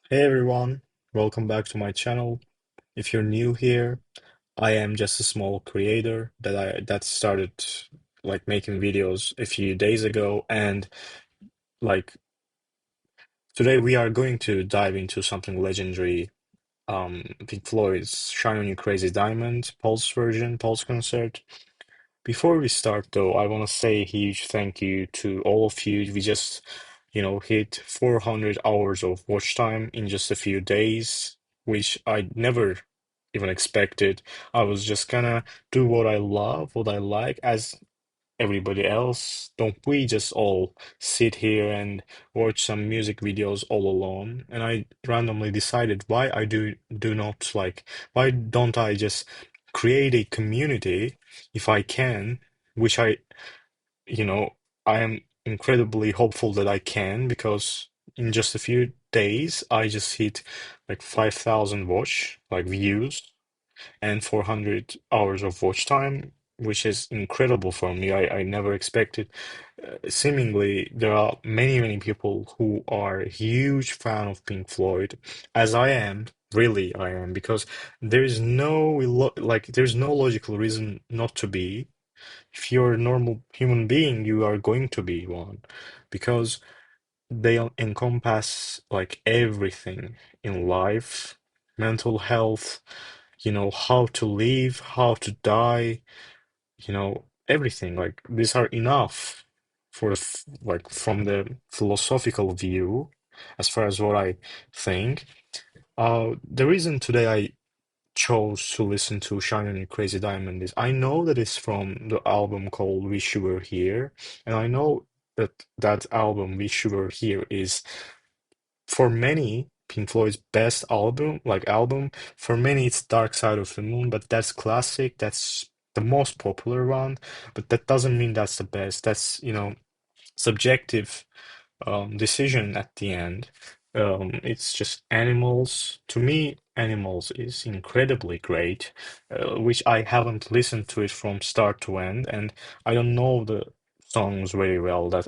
Hey everyone, welcome back to my channel. If you're new here, I am just a small creator that started like making videos a few days ago, and like today we are going to dive into something legendary, Pink Floyd's Shine On You Crazy Diamond Pulse version, Pulse concert. Before we start, though, I want to say a huge thank you to all of you. We just, hit 400 hours of watch time in just a few days, which I never even expected. I was just gonna do what I love, what I like, as everybody else. Don't we just all sit here and watch some music videos all alone? And I randomly decided why not why don't I just create a community if I can, which you know, I am incredibly hopeful that I can because in just a few days I just hit like 5,000 watch like views and 400 hours of watch time, which is incredible for me. I never expected. Seemingly, there are many, many people who are a huge fan of Pink Floyd, as I am. Really, I am, because there's no logical reason not to be. If you're a normal human being, you are going to be one, because they encompass like everything in life, mental health, how to live, how to die, everything. Like these are enough for like from the philosophical view, as far as what I think. The reason today I chose to listen to Shine On You Crazy Diamond is I know that it's from the album called Wish You Were Here, and I know that that album Wish You Were Here is for many Pink Floyd's best album. For many, it's Dark Side of the Moon, but that's classic. That's the most popular one. But that doesn't mean that's the best. That's, subjective decision at the end. It's just Animals. To me, Animals is incredibly great, which I haven't listened to it from start to end, and I don't know the songs very well. That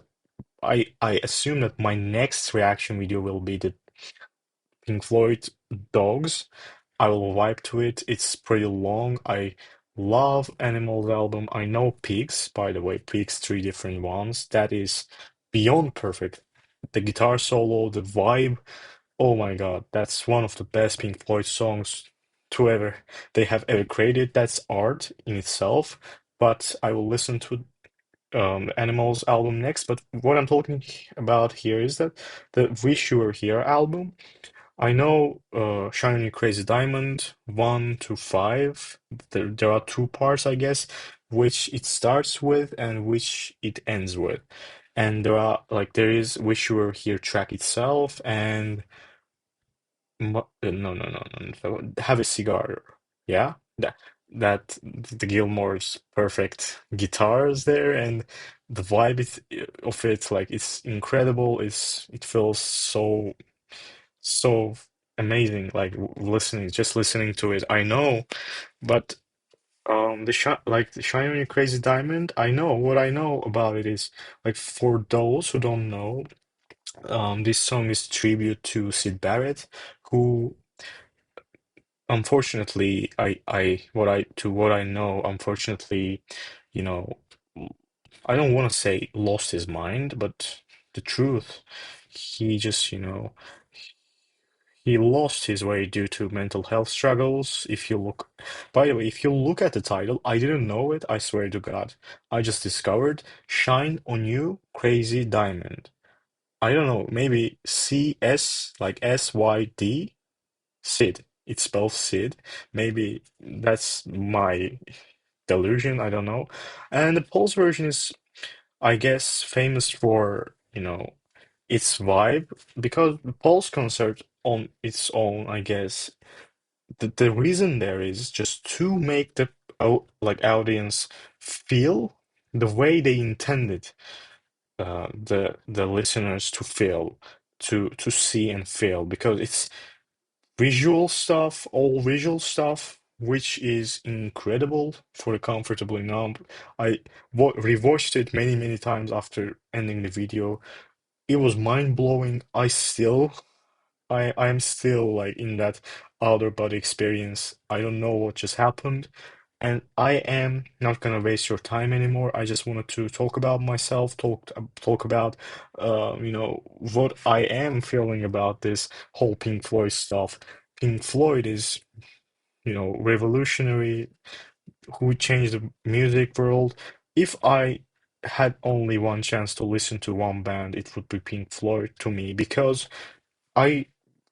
I assume that my next reaction video will be the Pink Floyd Dogs. I will vibe to it. It's pretty long. I love Animals album. I know Pigs, by the way, Pigs, three different ones. That is beyond perfect. The guitar solo, the vibe. Oh my God, that's one of the best Pink Floyd songs to ever they have ever created. That's art in itself. But I will listen to Animals album next. But what I'm talking about here is that the Wish You Were Here album. I know Shiny Crazy Diamond 1 to 5. There are two parts, I guess, which it starts with and which it ends with. And there is Wish You Were Here track itself and no. Have a Cigar. Yeah? That the Gilmour's perfect guitars there and the vibe of it, like it's incredible. It feels so amazing, like just listening to it. I know, but the Shine On You Crazy Diamond, I know what I know about it is like for those who don't know, this song is tribute to Syd Barrett, who unfortunately what I know, unfortunately, you know, I don't want to say lost his mind, but the truth, he just, he lost his way due to mental health struggles. By the way, if you look at the title, I didn't know it, I swear to God. I just discovered Shine On You Crazy Diamond. I don't know, maybe CS, like SYD, Sid. It spells Sid. Maybe that's my delusion, I don't know. And the Pulse version is, I guess, famous for, its vibe, because the Pulse concert on its own, I guess, the reason there is just to make the audience feel the way they intended the listeners to feel, to see and feel, because it's visual stuff, all visual stuff, which is incredible for the comfortably numb. I rewatched it many, many times after ending the video. It was mind blowing. I still I'm still like in that outer body experience. I don't know what just happened, and I am not gonna waste your time anymore. I just wanted to talk about myself, talk about what I am feeling about this whole Pink Floyd stuff. Pink Floyd is, revolutionary, who changed the music world. If I had only one chance to listen to one band, it would be Pink Floyd to me, because I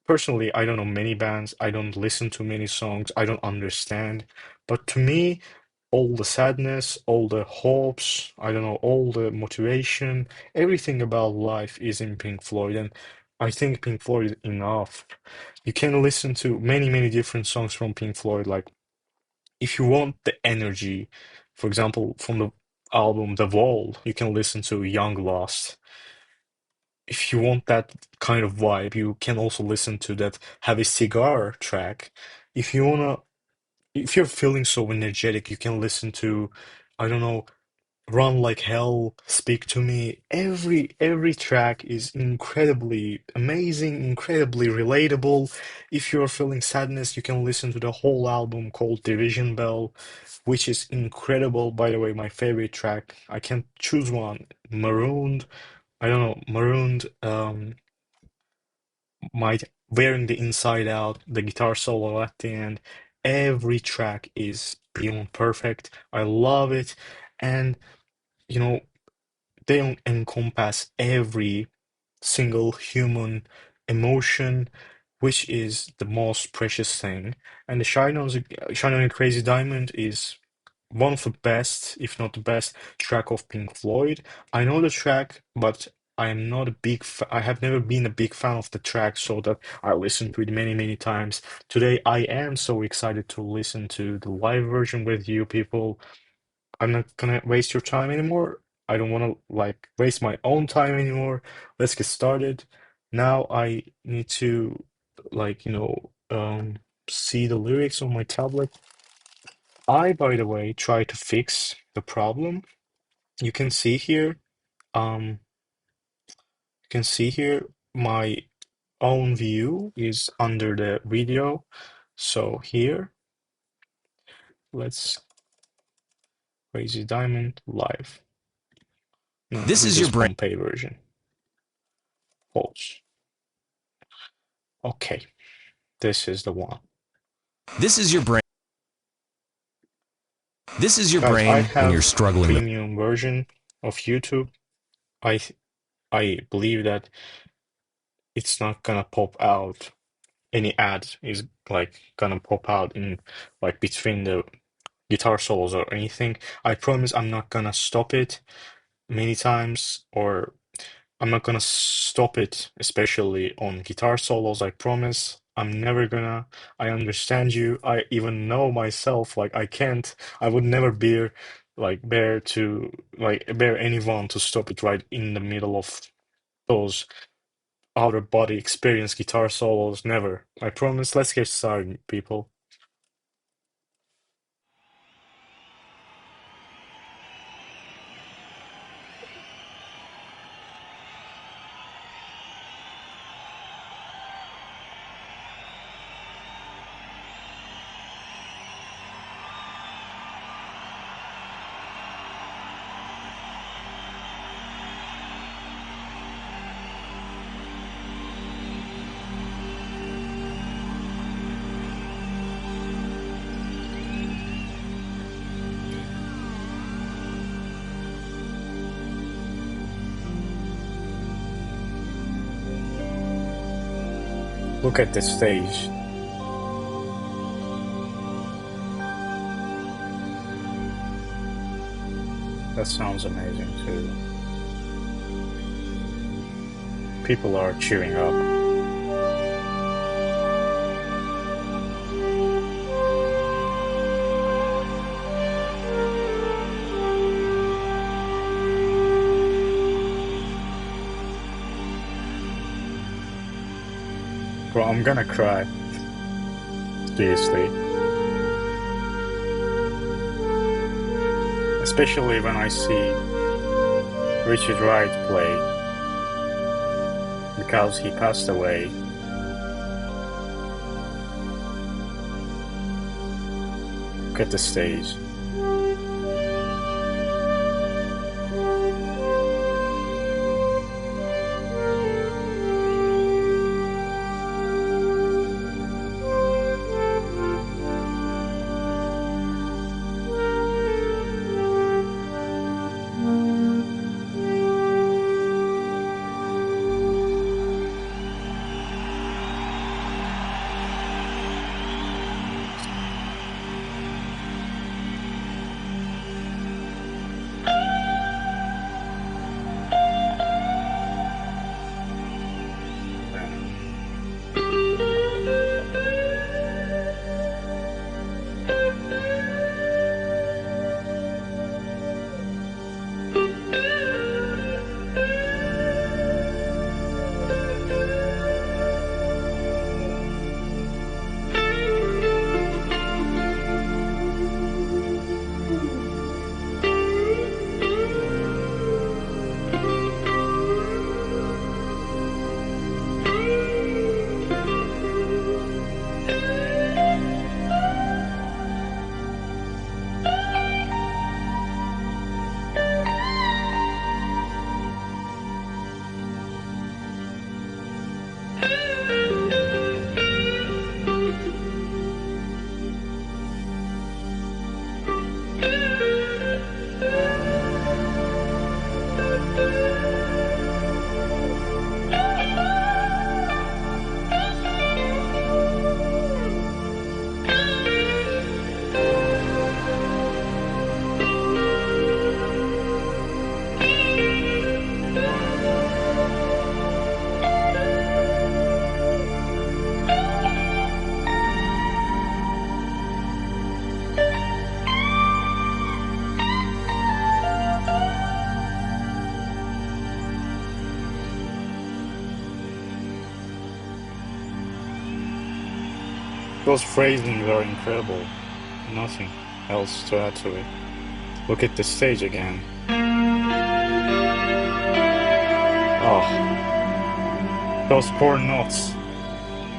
personally, I don't know many bands, I don't listen to many songs, I don't understand. But to me, all the sadness, all the hopes, I don't know, all the motivation, everything about life is in Pink Floyd. And I think Pink Floyd is enough. You can listen to many, many different songs from Pink Floyd. Like, if you want the energy, for example, from the album The Wall, you can listen to Young Lost. If you want that kind of vibe, you can also listen to that Have a Cigar track. If you wanna, if you're feeling so energetic, you can listen to, I don't know, Run Like Hell, Speak to Me. Every track is incredibly amazing, incredibly relatable. If you're feeling sadness, you can listen to the whole album called Division Bell, which is incredible. By the way, my favorite track. I can't choose one. Marooned. I don't know, Marooned. My Wearing the Inside Out, the guitar solo at the end. Every track is beyond perfect. I love it, and you know they encompass every single human emotion, which is the most precious thing. And the Shine on a Crazy Diamond is one of the best, if not the best, track of Pink Floyd. I know the track, but I am not a big I have never been a big fan of the track, so that I listened to it many, many times. Today, I am so excited to listen to the live version with you people. I'm not gonna waste your time anymore. I don't want to like waste my own time anymore. Let's get started. Now I need to like, see the lyrics on my tablet. I, by the way, try to fix the problem. You can see here, um, you can see here my own view is under the video. So here, let's Crazy Diamond live. No, This this is is your brain. Pompeii version. Pause. Okay, this is the one. This is your brain. This is your Guys, I brain when you're have struggling with. premium version of YouTube. I believe that it's not gonna pop out. Any ad is like gonna pop out in like between the guitar solos or anything. I promise I'm not gonna stop it many times, or I'm not gonna stop it, especially on guitar solos. I promise. I'm never gonna. I understand you. I even know myself. Like I can't. I would never bear anyone to stop it right in the middle of those outer body experience guitar solos. Never. I promise. Let's get started, people. Look at this stage. That sounds amazing too. People are cheering up. Bro, I'm gonna cry. Seriously. Especially when I see Richard Wright play, because he passed away Look at the stage. Those phrasings are incredible. Nothing else to add to it. Look at the stage again. Oh, those poor notes.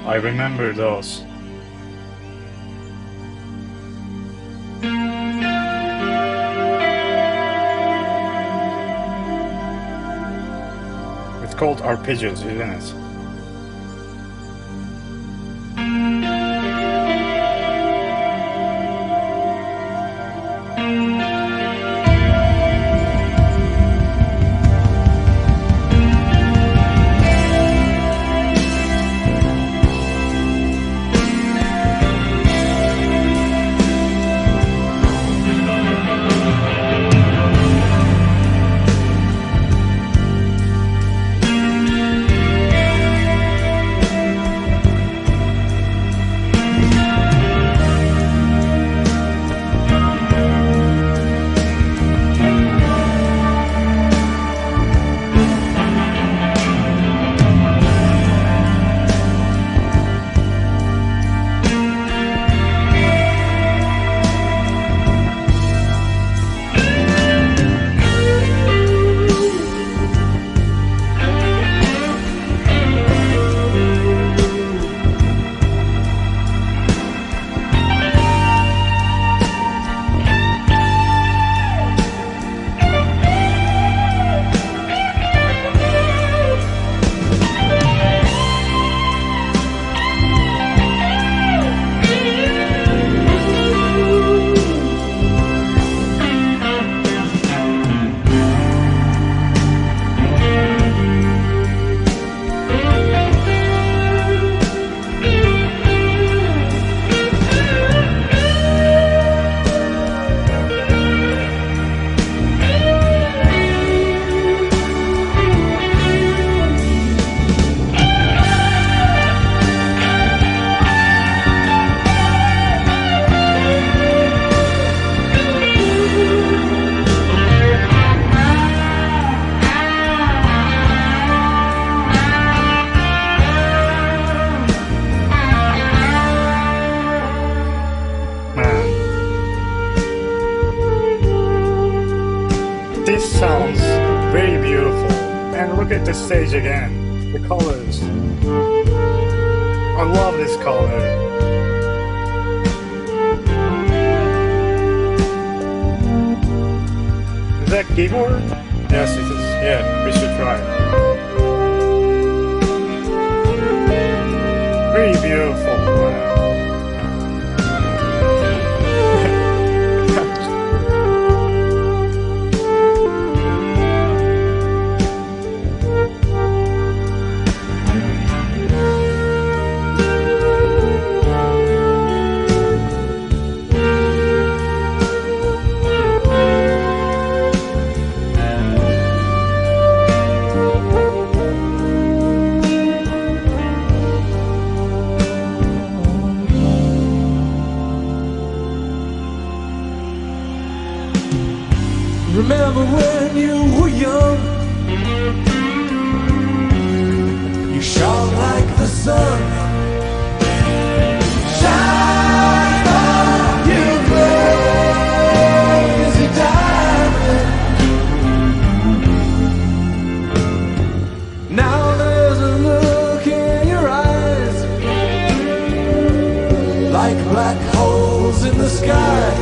I remember those. It's called arpeggios, isn't it? This sounds very beautiful. And look at the stage again. The colors. I love this color. Is that Gilmour? Yes, it is. Yeah, we should try. Very beautiful. Wow. Remember when you were young, you shone like the sun. Shine on, you crazy diamond. Now there's a look in your eyes, like black holes in the sky.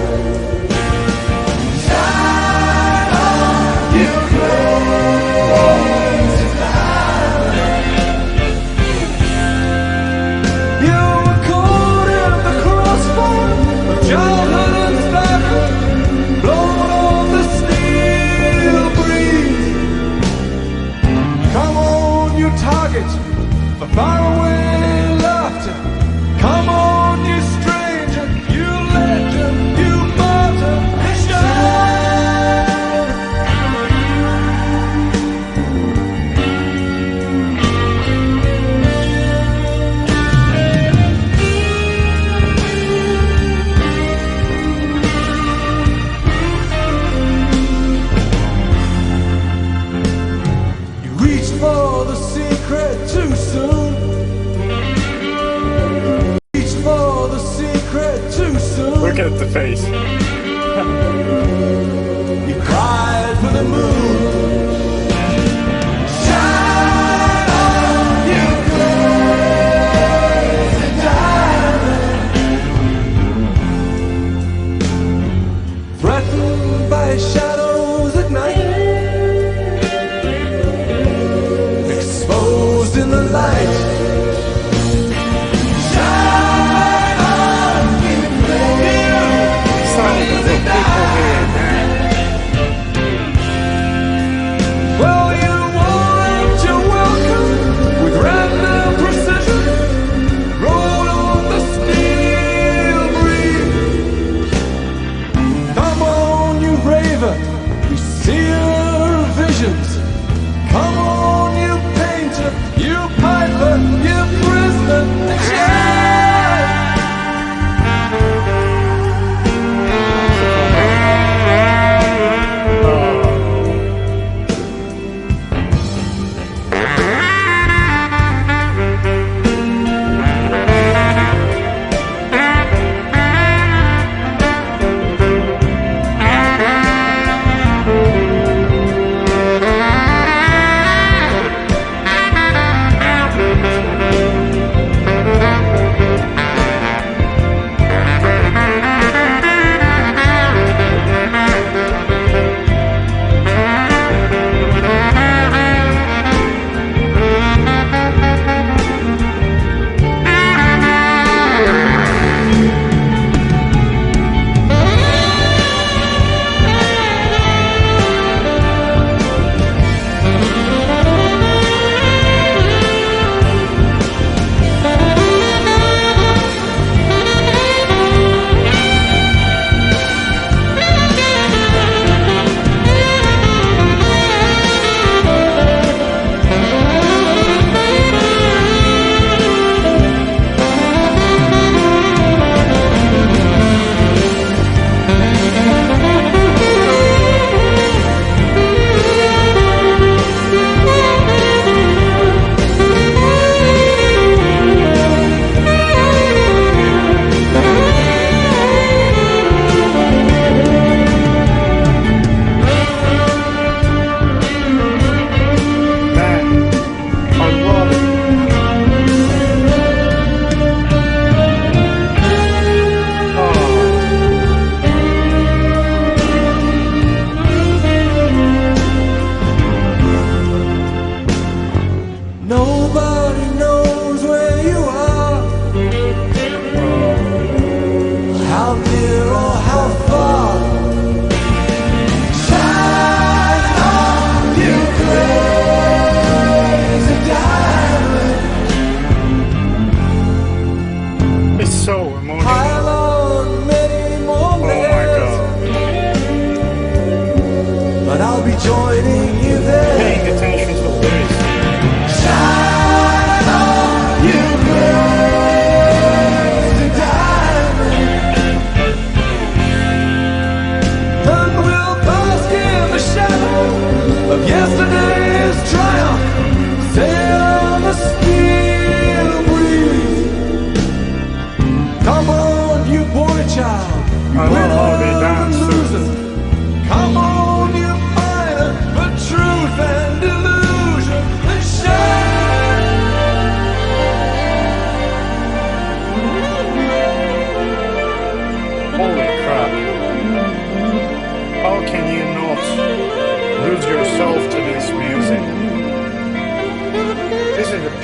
Faraway laughter. Come on, you stranger, you legend, you martyr, shine. You reached for the secret too soon. Look at the face. You cried for the moon. Shine on, you crazy diamond. Threatened by shadows at night, exposed in the light.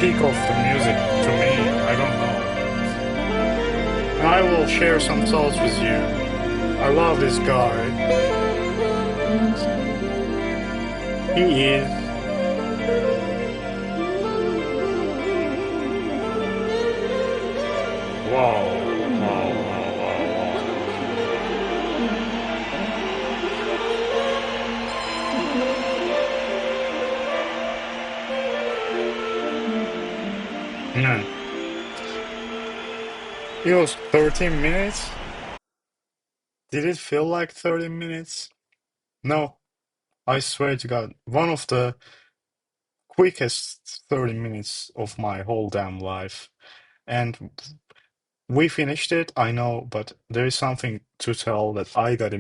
peak of the music to me. I don't know. And I will share some thoughts with you. I love this guy. He is. Wow. Wow, wow, wow, wow. Man, it was 13 minutes. Did it feel like 30 minutes? No, I swear to God, one of the quickest 30 minutes of my whole damn life. And we finished it, I know, but there is something to tell that I got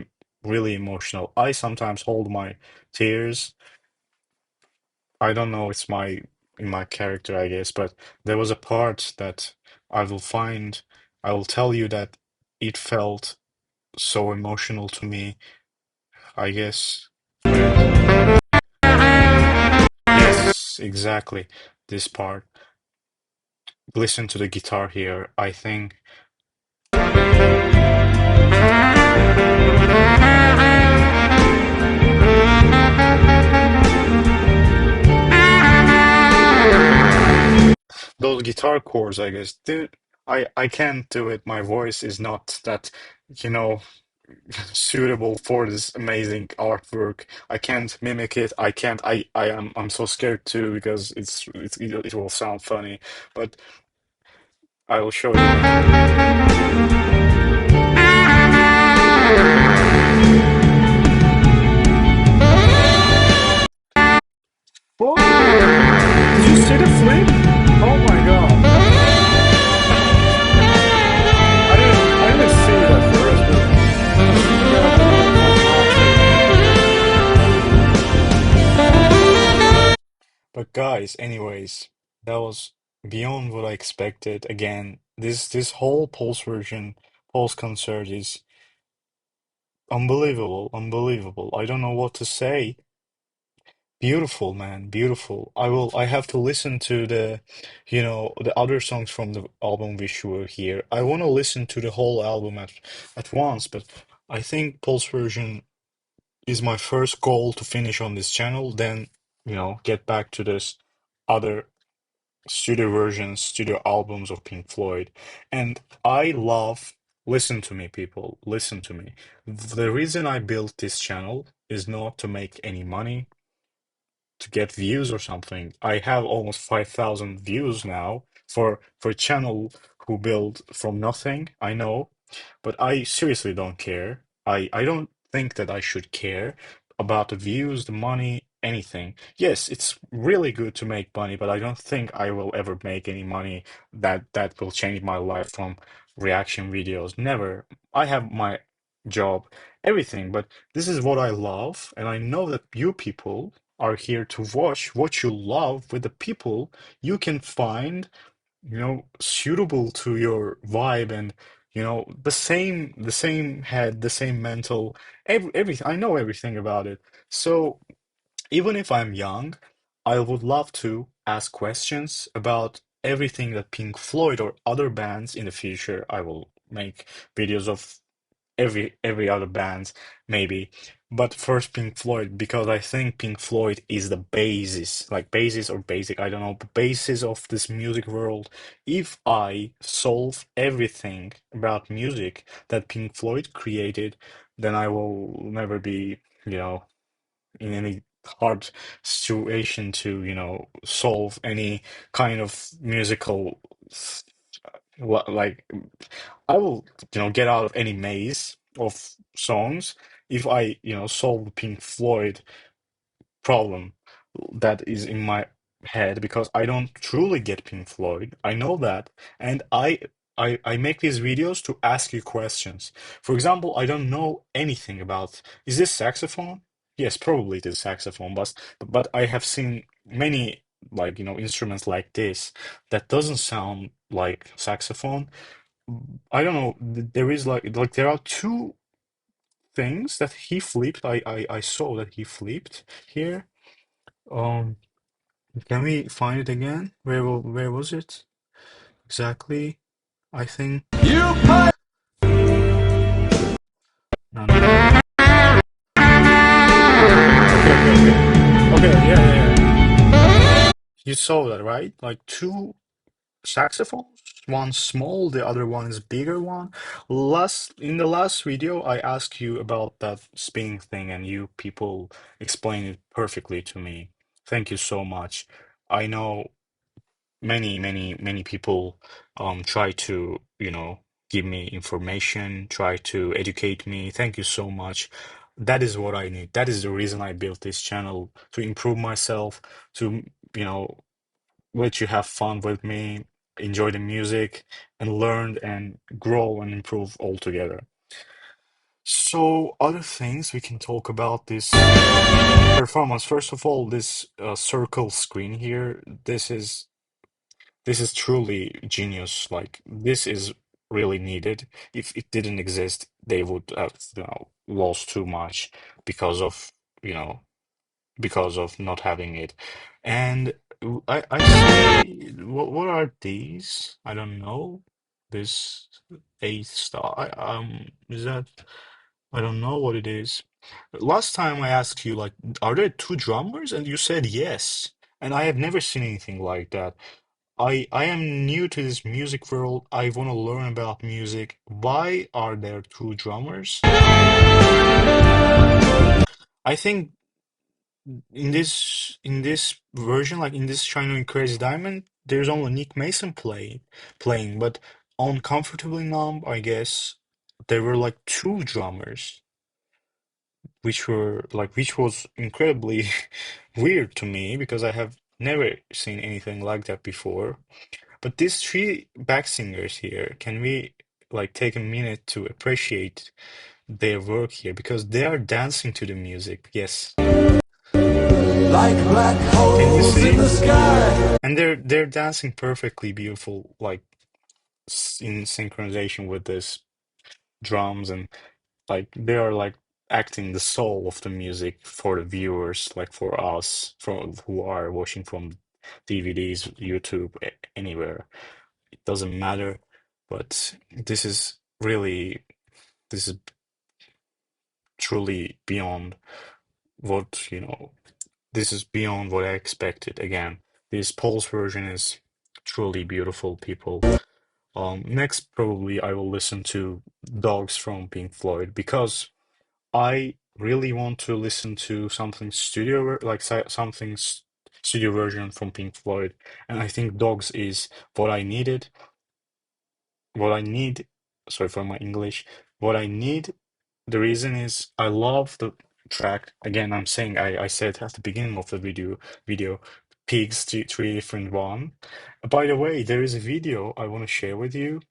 really emotional. I sometimes hold my tears. I don't know, it's my in my character, I guess, but there was a part that I will find, I will tell you that it felt so emotional to me, I guess. Wait. Yes, exactly. This part. Listen to the guitar here. I think those guitar chords, I guess, dude, I can't do it. My voice is not that, you know, suitable for this amazing artwork. I can't mimic it. I can't. I'm so scared too because it will sound funny, but I will show you anyway. Whoa! Did you see the flip? Oh my God! I didn't see it at first, but I think my mom said. But guys, anyways, that was beyond what I expected. Again, this whole Pulse version, Pulse concert is unbelievable, unbelievable. I don't know what to say. Beautiful, man, beautiful. I have to listen to the other songs from the album which were here. I want to listen to the whole album at once, but I think Pulse version is my first goal to finish on this channel, then, get back to this other studio versions, studio albums of Pink Floyd. And I love, listen to me, people, listen to me. The reason I built this channel is not to make any money, to get views or something. I have almost 5,000 views now for a channel who built from nothing, I know, but I seriously don't care. I don't think that I should care about the views, the money, anything. Yes, it's really good to make money, but I don't think I will ever make any money that will change my life from reaction videos. Never. I have my job, everything, but this is what I love, and I know that you people are here to watch what you love with the people you can find, suitable to your vibe and the same head, the same mental, everything. I know everything about it. So even if I'm young, I would love to ask questions about everything that Pink Floyd or other bands in the future. I will make videos of every other band maybe, but first Pink Floyd, because I think Pink Floyd is the basis, like basis or basic, I don't know, the basis of this music world. If I solve everything about music that Pink Floyd created, then I will never be, you know in any hard situation to, solve any kind of musical, like, I will, get out of any maze of songs if I, solve the Pink Floyd problem that is in my head, because I don't truly get Pink Floyd. I know that, and I make these videos to ask you questions. For example, I don't know anything about, is this saxophone? Yes, probably it is saxophone, but I have seen many, like, instruments like this that doesn't sound like saxophone. I don't know. There is like there are two things that he flipped. I saw that he flipped here. Um, Can we find it again? Where was it exactly? I think You pay. no, no, no. Okay, okay, okay. Okay, yeah, yeah, yeah. You saw that, right? Like two saxophones, one small, the other one is bigger one. Last in the last video, I asked you about that spinning thing, and you people explained it perfectly to me. Thank you so much. I know many people try to, give me information, try to educate me. Thank you so much. That is what I need. That is the reason I built this channel, to improve myself, to, you know, let you have fun with me, enjoy the music, and learn and grow and improve all together. So, other things we can talk about this performance. First of all, this circle screen here, this is truly genius. Like, this is really needed. If it didn't exist, they would have, lost too much because of, you know, because of not having it. And I see, what are these? I don't know. This eight star. Is that? I don't know what it is. Last time I asked you, like, are there two drummers? And you said yes. And I have never seen anything like that. I am new to this music world. I want to learn about music. Why are there two drummers? I think in this version, like in this China and Crazy Diamond, there's only Nick Mason playing, but on Comfortably Numb, I guess there were like two drummers, which was incredibly weird to me because I have never seen anything like that before. But these three back singers here, can we like take a minute to appreciate their work here because they are dancing to the music. Yes. Like black Can you holes in see? the sky. And they're dancing perfectly beautiful, like in synchronization with this drums, and like they are like acting the soul of the music for the viewers, like for us, from who are watching from DVDs, YouTube, anywhere. It doesn't matter. But this is truly beyond what, this is beyond what I expected. Again, this Pulse version is truly beautiful, people. Next, probably I will listen to Dogs from Pink Floyd because I really want to listen to something studio, like something studio version from Pink Floyd, and I think Dogs is what I needed. What I need, sorry for my English, what I need. The reason is I love the track. Again, I'm saying I said at the beginning of the video, pigs, three different one. By the way, there is a video I want to share with you.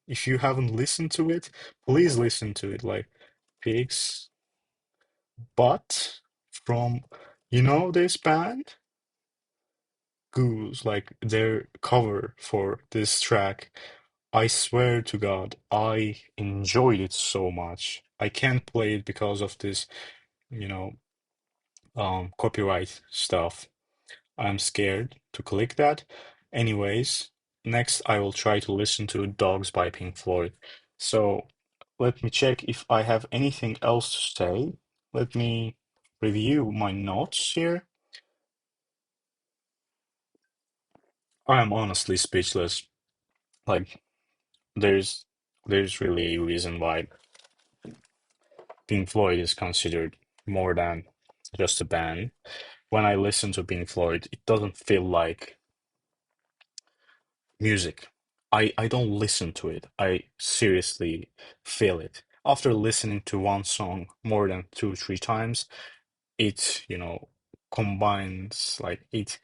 If you haven't listened to it, please listen to it. Like pigs, but from this band, Goose, like their cover for this track. I swear to God, I enjoyed it so much. I can't play it because of this, you know, copyright stuff. I'm scared to click that. Anyways, next I will try to listen to Dogs by Pink Floyd. So let me check if I have anything else to say. Let me review my notes here. I am honestly speechless. Like there's there's really a reason why Pink Floyd is considered more than just a band. When I listen to Pink Floyd, it doesn't feel like music. I don't listen to it. I seriously feel it. After listening to one song more than two, three times, it, combines, like it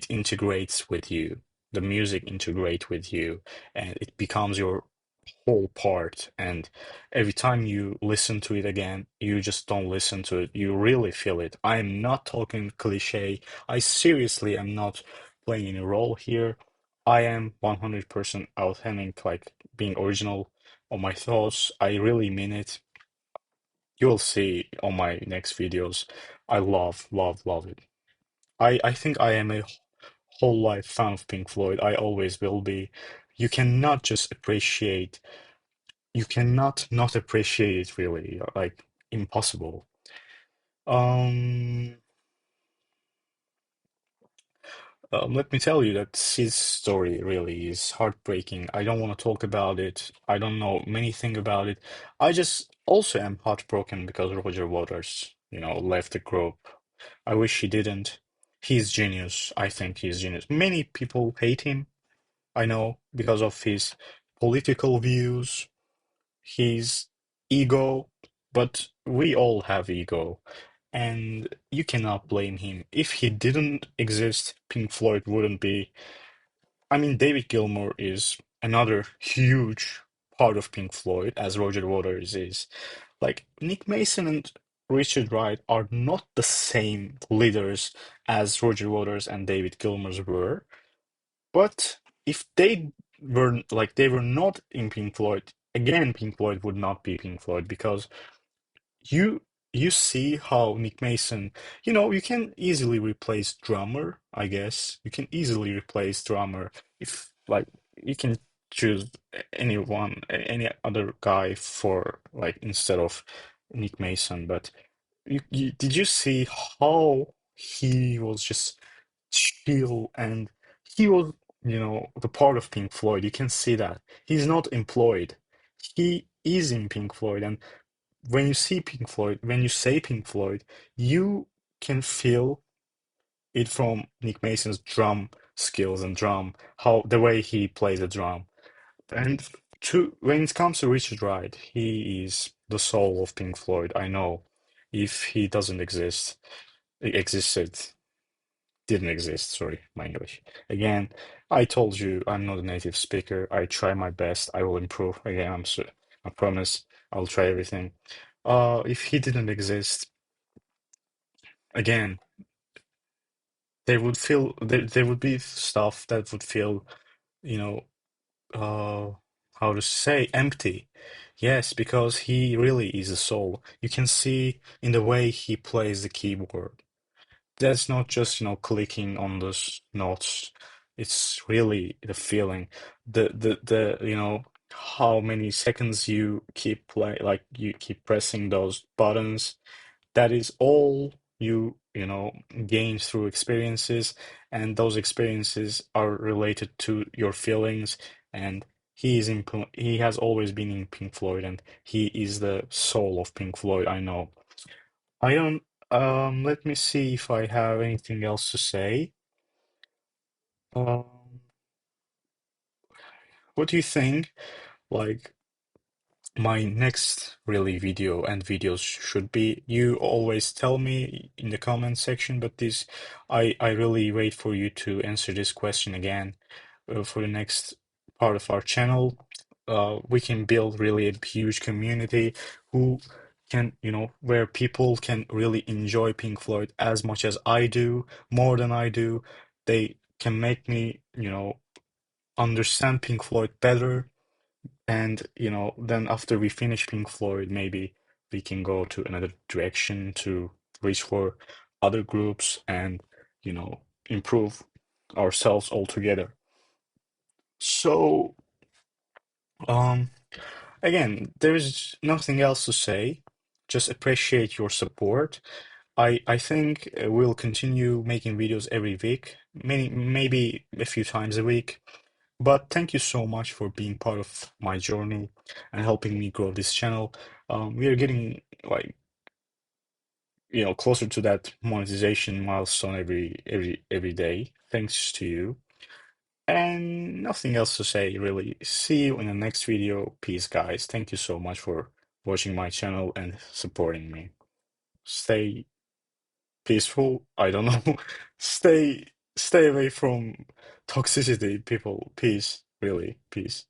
integrates with you. The music integrate with you, and it becomes your whole part. And every time you listen to it again, you just don't listen to it. You really feel it. I'm not talking cliche. I seriously am not playing a role here. I am 100% authentic, like being original on my thoughts. I really mean it. You'll see on my next videos. I love, love, love it. I think I am a whole life fan of Pink Floyd. I always will be. You cannot just appreciate, you cannot not appreciate it really. Like impossible. Um, Let me tell you that his story really is heartbreaking. I don't want to talk about it. I don't know many things about it. I just also am heartbroken because Roger Waters, left the group. I wish he didn't. He's genius. I think he's genius. Many people hate him, I know, because of his political views, his ego, but we all have ego, and you cannot blame him. If he didn't exist, Pink Floyd wouldn't be. I mean, David Gilmour is another huge part of Pink Floyd, as Roger Waters is. Like, Nick Mason and Richard Wright are not the same leaders as Roger Waters and David Gilmour were, but if they were not in Pink Floyd, again, Pink Floyd would not be Pink Floyd because you you see how Nick Mason, you can easily replace drummer, I guess. You can easily replace drummer if like you can choose any other guy for like instead of Nick Mason, but did you see how he was just chill and he was, the part of Pink Floyd. You can see that. He's not employed. He is in Pink Floyd, and when you see Pink Floyd, when you say Pink Floyd, you can feel it from Nick Mason's drum skills and how the way he plays the drum. And when it comes to Richard Wright, he is the soul of Pink Floyd. I know if he doesn't existed, didn't exist, sorry, my English. Again, I told you I'm not a native speaker. I try my best. I will improve. Again, I promise I'll try everything. If he didn't exist, again, there would be stuff that would feel, you know, how to say, empty. Yes, because he really is a soul. You can see in the way he plays the keyboard. That's not just, clicking on those notes. It's really the feeling. The how many seconds you keep like you keep pressing those buttons. That is all gain through experiences, and those experiences are related to your feelings. And he has always been in Pink Floyd, and he is the soul of Pink Floyd, I know. I don't Let me see if I have anything else to say. Um, what do you think? Like my next really video and videos should be. You always tell me in the comment section, but this I really wait for you to answer this question again for the next part of our channel. We can build really a huge community who can, where people can really enjoy Pink Floyd as much as I do, more than I do. They can make me, understand Pink Floyd better, and, then after we finish Pink Floyd, maybe we can go to another direction to reach for other groups and, improve ourselves altogether. So, um, again, there is nothing else to say. Just appreciate your support. I think we'll continue making videos every week, maybe a few times a week. But thank you so much for being part of my journey and helping me grow this channel. We are getting like, closer to that monetization milestone every day, thanks to you. And nothing else to say, really. See you in the next video. Peace, guys. Thank you so much for watching my channel and supporting me. Stay peaceful. I don't know. Stay away from toxicity, people. Peace, really. Peace.